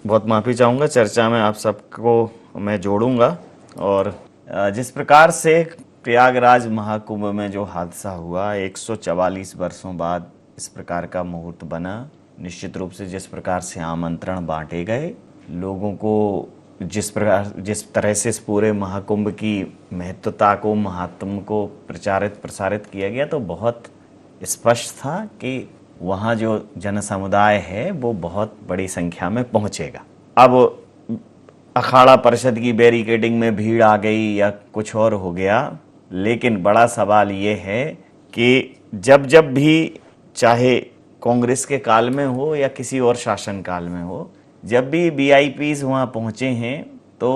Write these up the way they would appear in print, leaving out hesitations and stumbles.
बहुत माफ़ी चाहूँगा, चर्चा में आप सबको मैं जोड़ूंगा। और जिस प्रकार से प्रयागराज महाकुंभ में जो हादसा हुआ, 144 वर्षों बाद इस प्रकार का मुहूर्त बना, निश्चित रूप से जिस प्रकार से आमंत्रण बांटे गए लोगों को, जिस तरह से इस पूरे महाकुंभ की महत्वता को, महात्म को प्रचारित प्रसारित किया गया, तो बहुत स्पष्ट था कि वहाँ जो जन समुदाय है वो बहुत बड़ी संख्या में पहुँचेगा। अब अखाड़ा परिषद की बैरिकेडिंग में भीड़ आ गई या कुछ और हो गया, लेकिन बड़ा सवाल ये है कि जब जब भी, चाहे कांग्रेस के काल में हो या किसी और शासन काल में हो, जब भी वीआईपीज वहाँ पहुँचे हैं तो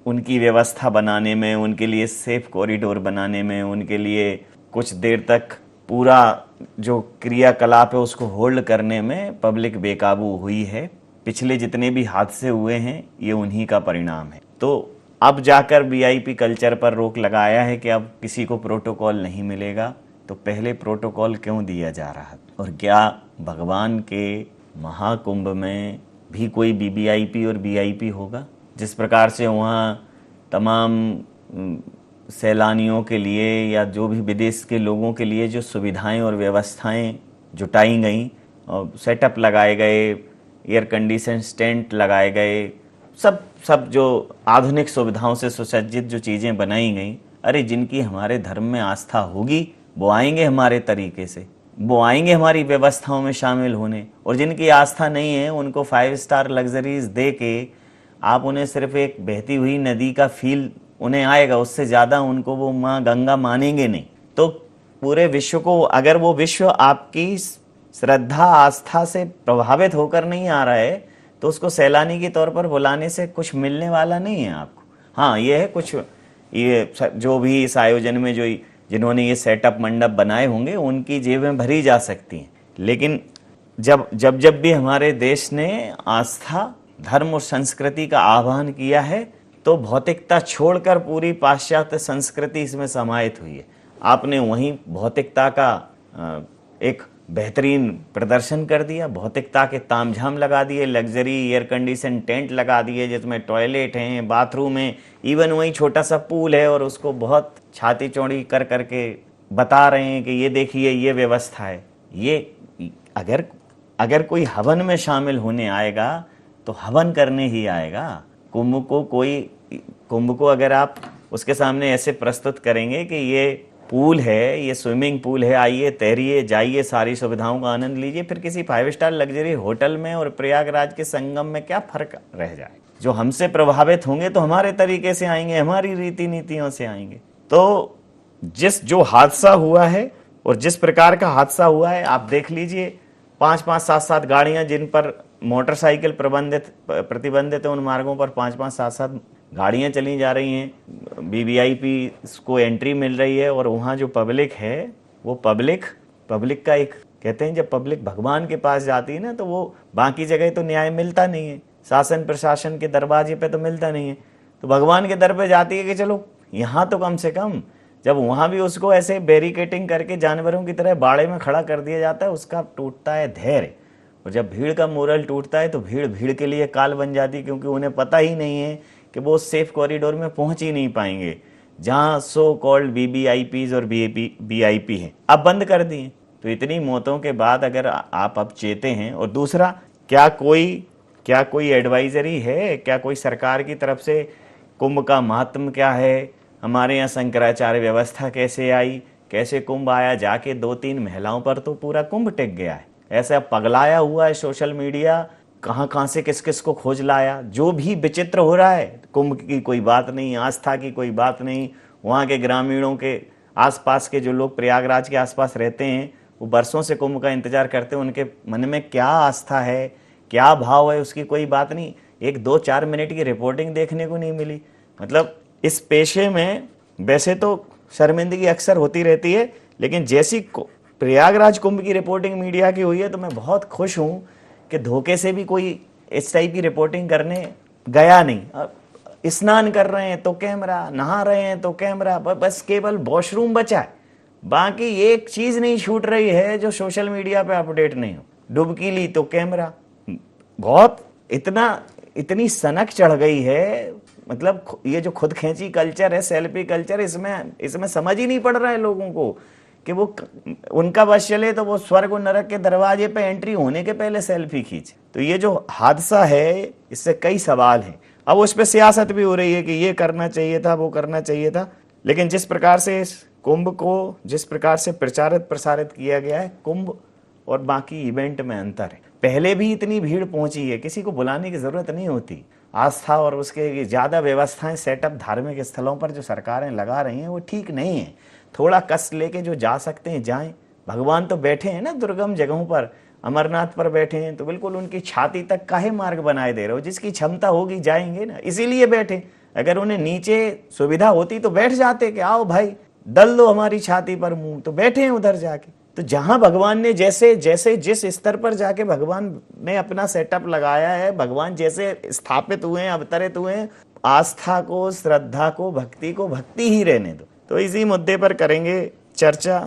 उनकी व्यवस्था बनाने में, उनके लिए सेफ कॉरिडोर बनाने में, उनके लिए कुछ देर तक पूरा जो क्रियाकलाप है उसको होल्ड करने में पब्लिक बेकाबू हुई है। पिछले जितने भी हादसे हुए हैं ये उन्हीं का परिणाम है। तो अब जाकर वीआईपी कल्चर पर रोक लगाया है कि अब किसी को प्रोटोकॉल नहीं मिलेगा, तो पहले प्रोटोकॉल क्यों दिया जा रहा है? और क्या भगवान के महाकुंभ में भी कोई वीवीआईपी और वीआईपी होगा? जिस प्रकार से वहाँ तमाम सैलानियों के लिए या जो भी विदेश के लोगों के लिए जो सुविधाएं और व्यवस्थाएं जुटाई गई और सेटअप लगाए गए, एयर कंडीशन टेंट लगाए गए, सब जो आधुनिक सुविधाओं से सुसज्जित जो चीज़ें बनाई गई, अरे जिनकी हमारे धर्म में आस्था होगी वो आएंगे हमारे तरीके से, वो आएंगे हमारी व्यवस्थाओं में शामिल होने। और जिनकी आस्था नहीं है उनको 5 स्टार लग्जरीज दे के आप उन्हें सिर्फ एक बहती हुई नदी का फील उन्हें आएगा, उससे ज़्यादा उनको वो माँ गंगा मानेंगे नहीं। तो पूरे विश्व को, अगर वो विश्व आपकी श्रद्धा आस्था से प्रभावित होकर नहीं आ रहा है तो उसको सैलानी के तौर पर बुलाने से कुछ मिलने वाला नहीं है आपको। हाँ, ये है कुछ, ये जो भी इस आयोजन में जो जिन्होंने ये सेटअप मंडप बनाए होंगे उनकी जेबें भरी जा सकती हैं, लेकिन जब भी हमारे देश ने आस्था, धर्म और संस्कृति का आह्वान किया है तो भौतिकता छोड़कर पूरी पाश्चात्य संस्कृति इसमें समाहित हुई है। आपने वहीं भौतिकता का एक बेहतरीन प्रदर्शन कर दिया, भौतिकता के तामझाम लगा दिए, लग्जरी एयर कंडीशन टेंट लगा दिए जिसमें टॉयलेट हैं, बाथरूम है, इवन वहीं छोटा सा पूल है और उसको बहुत छाती चौड़ी कर करके बता रहे हैं कि ये देखिए ये व्यवस्था है। ये अगर कोई हवन में शामिल होने आएगा तो हवन करने ही आएगा। कुंभ को अगर आप उसके सामने ऐसे प्रस्तुत करेंगे कि ये पूल है, ये स्विमिंग पूल है, आइए तैरिए, जाइए, सारी सुविधाओं का आनंद लीजिए, फिर किसी 5 स्टार लग्जरी होटल में और प्रयागराज के संगम में क्या फर्क रह जाए? जो हमसे प्रभावित होंगे तो हमारे तरीके से आएंगे, हमारी रीति नीतियों से आएंगे। तो जो हादसा हुआ है और जिस प्रकार का हादसा हुआ है, आप देख लीजिए, 5-5, 7-7 गाड़ियां जिन पर मोटरसाइकिल प्रतिबंधित है, उन मार्गों पर 5-5, 7-7 गाड़ियां चली जा रही हैं, वीवीआईपी को एंट्री मिल रही है। और वहाँ जो पब्लिक है वो पब्लिक का एक, कहते हैं जब पब्लिक भगवान के पास जाती है ना तो वो बाकी जगह तो न्याय मिलता नहीं है, शासन प्रशासन के दरवाजे पे तो मिलता नहीं है, तो भगवान के दर पे जाती है कि चलो यहाँ तो कम से कम। जब वहाँ भी उसको ऐसे बैरिकेटिंग करके जानवरों की तरह बाड़े में खड़ा कर दिया जाता है, उसका टूटता है धैर्य। और जब भीड़ का मोरल टूटता है तो भीड़ के लिए काल बन जाती है, क्योंकि उन्हें पता ही नहीं है कि वो सेफ कॉरिडोर में पहुंच ही नहीं पाएंगे जहां सो कॉल्ड वीवीआईपीज और वीआईपी हैं। अब बंद कर दिए, तो इतनी मौतों के बाद अगर आप अब चेते हैं। और दूसरा, क्या कोई एडवाइजरी है? क्या कोई सरकार की तरफ से कुंभ का महात्म क्या है, हमारे यहाँ शंकराचार्य व्यवस्था कैसे आई, कैसे कुंभ आया? जाके 2-3 महिलाओं पर तो पूरा कुंभ टिक गया है। ऐसा पगलाया हुआ है सोशल मीडिया, कहाँ से किस किस को खोज लाया। जो भी विचित्र हो रहा है, कुंभ की कोई बात नहीं, आस्था की कोई बात नहीं। वहाँ के ग्रामीणों के आसपास के जो लोग प्रयागराज के आसपास रहते हैं वो बरसों से कुंभ का इंतजार करते हैं, उनके मन में क्या आस्था है, क्या भाव है, उसकी कोई बात नहीं। 1-2-4 मिनट की रिपोर्टिंग देखने को नहीं मिली। मतलब इस पेशे में वैसे तो शर्मिंदगी अक्सर होती रहती है, लेकिन जैसी प्रयागराज कुंभ की रिपोर्टिंग मीडिया की हुई है तो मैं बहुत खुश हूँ कि धोखे से भी कोई इस टाइप की रिपोर्टिंग करने गया नहीं। स्नान कर रहे हैं तो कैमरा, नहा रहे हैं तो कैमरा, बस केवल वॉशरूम बचा है, बाकी एक चीज नहीं छूट रही है जो सोशल मीडिया पे अपडेट नहीं हो। डुबकी ली तो कैमरा, बहुत इतना इतनी सनक चढ़ गई है, मतलब ये जो खुद खेची कल्चर है, सेल्फी कल्चर, इसमें समझ ही नहीं पड़ रहा है लोगों को कि वो उनका बस चले तो वो स्वर्ग और नरक के दरवाजे पे एंट्री होने के पहले सेल्फी खींचे। तो ये जो हादसा है इससे कई सवाल हैं। अब उस पर सियासत भी हो रही है कि ये करना चाहिए था, वो करना चाहिए था, लेकिन जिस प्रकार से इस कुंभ को जिस प्रकार से प्रचारित प्रसारित किया गया है, कुंभ और बाकी इवेंट में अंतर है। पहले भी इतनी भीड़ पहुंची है, किसी को बुलाने की जरूरत नहीं होती। आस्था और उसके ज़्यादा व्यवस्थाएं सेटअप धार्मिक स्थलों पर जो सरकारें लगा रही हैं वो ठीक नहीं है। थोड़ा कष्ट लेके जो जा सकते हैं जाएं। भगवान तो बैठे हैं ना दुर्गम जगहों पर, अमरनाथ पर बैठे हैं, तो बिल्कुल उनकी छाती तक काहे मार्ग बनाए दे रहे हो? जिसकी क्षमता होगी जाएंगे ना, इसीलिए बैठे। अगर उन्हें नीचे सुविधा होती तो बैठ जाते कि आओ भाई दल दो हमारी छाती पर मुंह, तो बैठे हैं उधर जाके। तो जहां भगवान ने जैसे जैसे जिस स्तर पर जाके भगवान ने अपना सेटअप लगाया है, भगवान जैसे स्थापित हुए हैं, अवतरित हुए हैं, आस्था को, श्रद्धा को, भक्ति ही रहने दो। तो इसी मुद्दे पर करेंगे चर्चा।